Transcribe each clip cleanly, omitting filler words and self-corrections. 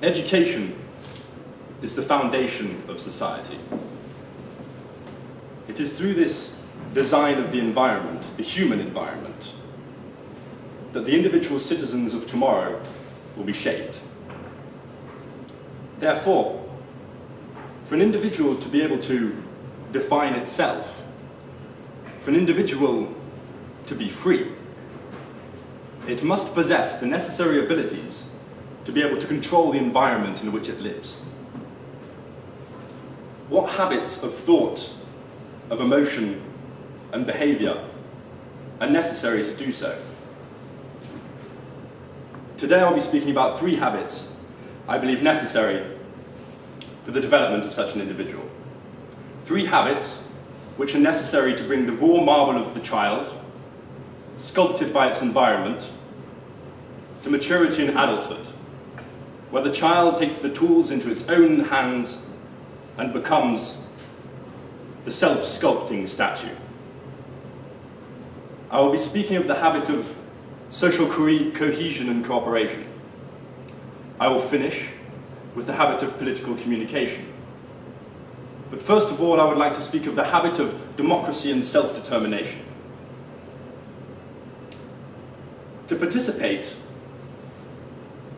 Education is the foundation of society. It is through this design of the environment, the human environment, that the individual citizens of tomorrow will be shaped. Therefore, for an individual to be able to define itself, for an individual to be free, it must possess the necessary abilities to be able to control the environment in which it lives. What habits of thought, of emotion, and behavior are necessary to do so? Today I'll be speaking about 3 habits I believe necessary to the development of such an individual. 3 habits which are necessary to bring the raw marble of the child, sculpted by its environment, to maturity and adulthood, where the child takes the tools into its own hands and becomes the self-sculpting statue. I will be speaking of the habit of social cohesion and cooperation. I will finish with the habit of political communication. But first of all, I would like to speak of the habit of democracy and self-determination. To participate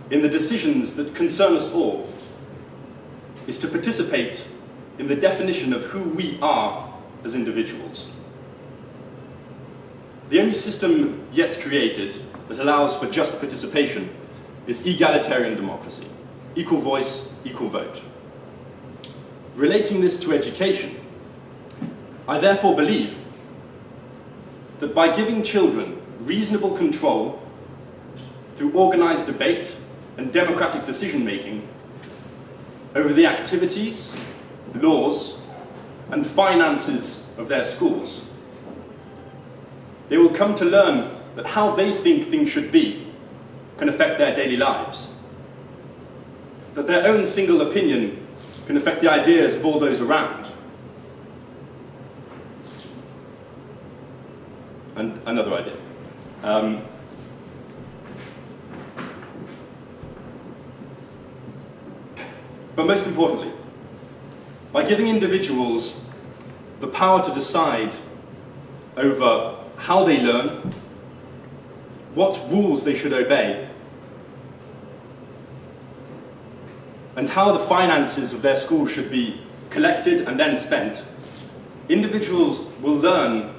in the decisions that concern us all is to participate in the definition of who we are as individuals. The only system yet created that allows for just participation is egalitarian democracy, equal voice, equal vote. Relating this to education, I therefore believe that by giving children reasonable control through organized debate and democratic decision-making over the activities, laws, and finances of their schools, they will come to learn that how they think things should be can affect their daily lives, that their own single opinion can affect the ideas of all those around. And another idea. But most importantly, by giving individuals the power to decide over how they learn, what rules they should obey, and how the finances of their school should be collected and then spent, individuals will learn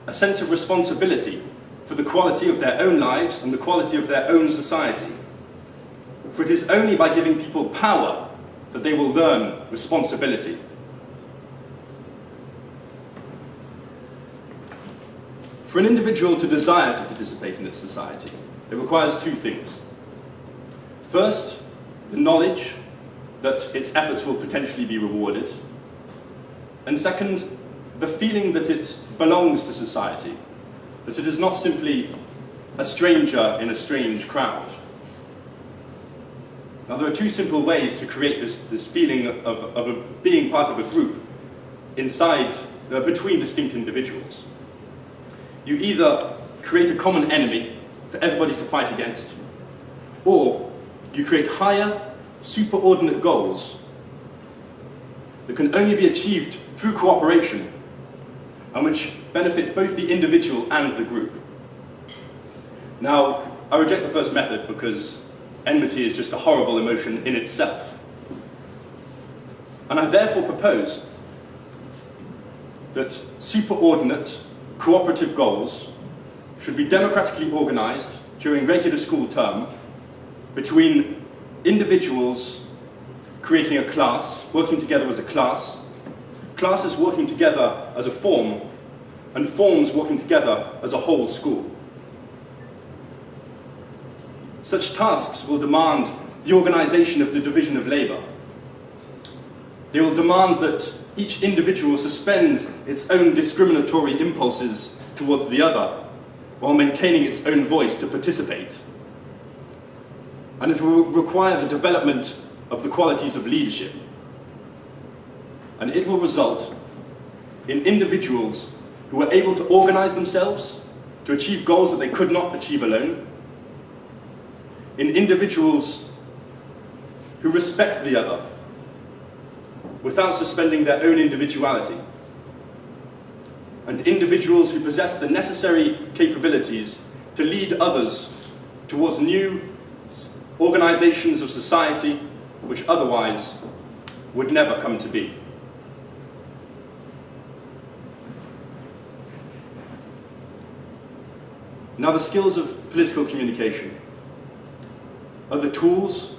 a sense of responsibility for the quality of their own lives and the quality of their own society. For it is only by giving people power that they will learn responsibility. For an individual to desire to participate in its society, it requires 2 things. First, the knowledge that its efforts will potentially be rewarded. And second, the feeling that it belongs to society, that it is not simply a stranger in a strange crowd. Now, there are 2 simple ways to create this feeling of being part of a group between distinct individuals. You either create a common enemy for everybody to fight against, or you create higher, superordinate goals that can only be achieved through cooperation and which benefit both the individual and the group. Now, I reject the first method because enmity is just a horrible emotion in itself. And I therefore propose that superordinate, cooperative goals should be democratically organized during regular school term between individuals creating a class, working together as a class, classes working together as a form, and forms working together as a whole school. Such tasks will demand the organization of the division of labor. They will demand that each individual suspends its own discriminatory impulses towards the other, while maintaining its own voice to participate. And it will require the development of the qualities of leadership. And it will result in individuals who are able to organize themselves to achieve goals that they could not achieve alone, in individuals who respect the other without suspending their own individuality, and individuals who possess the necessary capabilities to lead others towards new organizations of society which otherwise would never come to be. Now, the skills of political communication are the tools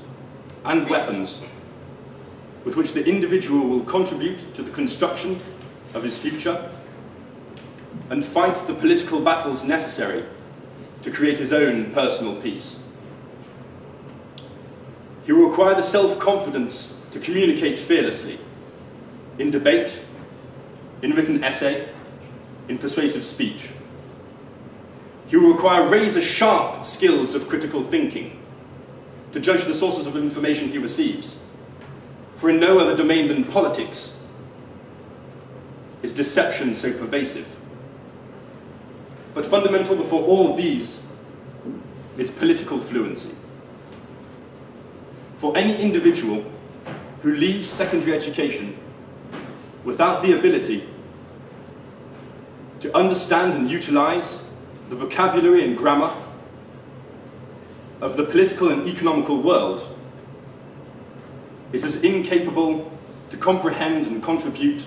and weapons with which the individual will contribute to the construction of his future and fight the political battles necessary to create his own personal peace. He will require the self-confidence to communicate fearlessly, in debate, in written essay, in persuasive speech. He will require razor-sharp skills of critical thinking to judge the sources of information he receives, for in no other domain than politics is deception so pervasive. But fundamental before all these is political fluency. For any individual who leaves secondary education without the ability to understand and utilize the vocabulary and grammar of the political and economical world is as incapable to comprehend and contribute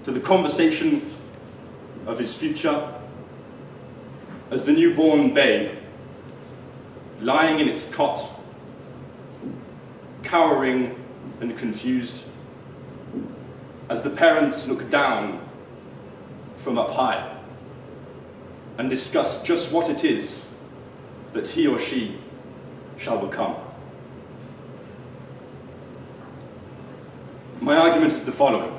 to the conversation of his future as the newborn babe lying in its cot, cowering and confused, as the parents look down from up high and discuss just what it is that he or she shall become. My argument is the following: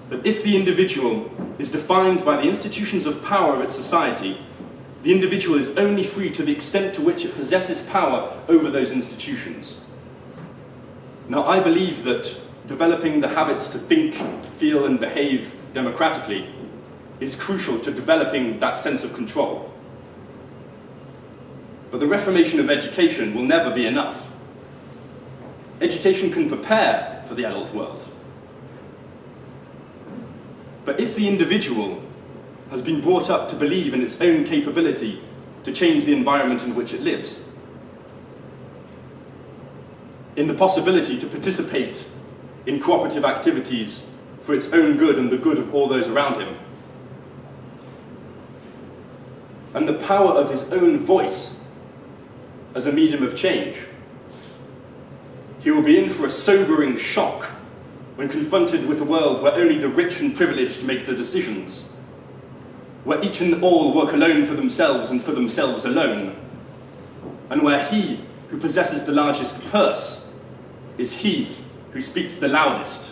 that if the individual is defined by the institutions of power of its society, the individual is only free to the extent to which it possesses power over those institutions. Now, I believe that developing the habits to think, feel, and behave democratically is crucial to developing that sense of control. But the reformation of education will never be enough. Education can prepare for the adult world. But if the individual has been brought up to believe in its own capability to change the environment in which it lives, in the possibility to participate in cooperative activities for its own good and the good of all those around him, and the power of his own voice as a medium of change, he will be in for a sobering shock when confronted with a world where only the rich and privileged make the decisions, where each and all work alone for themselves and for themselves alone, and where he who possesses the largest purse is he who speaks the loudest.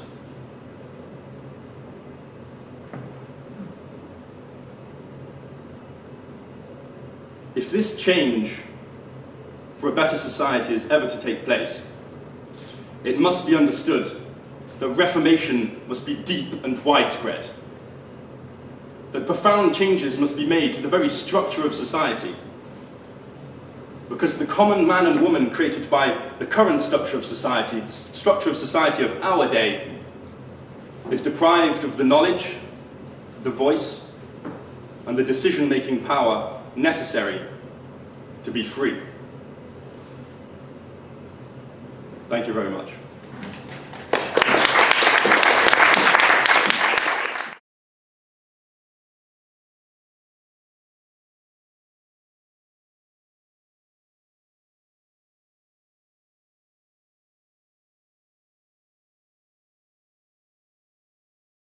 If this change for a better society is ever to take place, it must be understood that reformation must be deep and widespread, that profound changes must be made to the very structure of society, because the common man and woman created by the current structure of society, the structure of society of our day, is deprived of the knowledge, the voice, and the decision-making power necessary to be free. Thank you very much.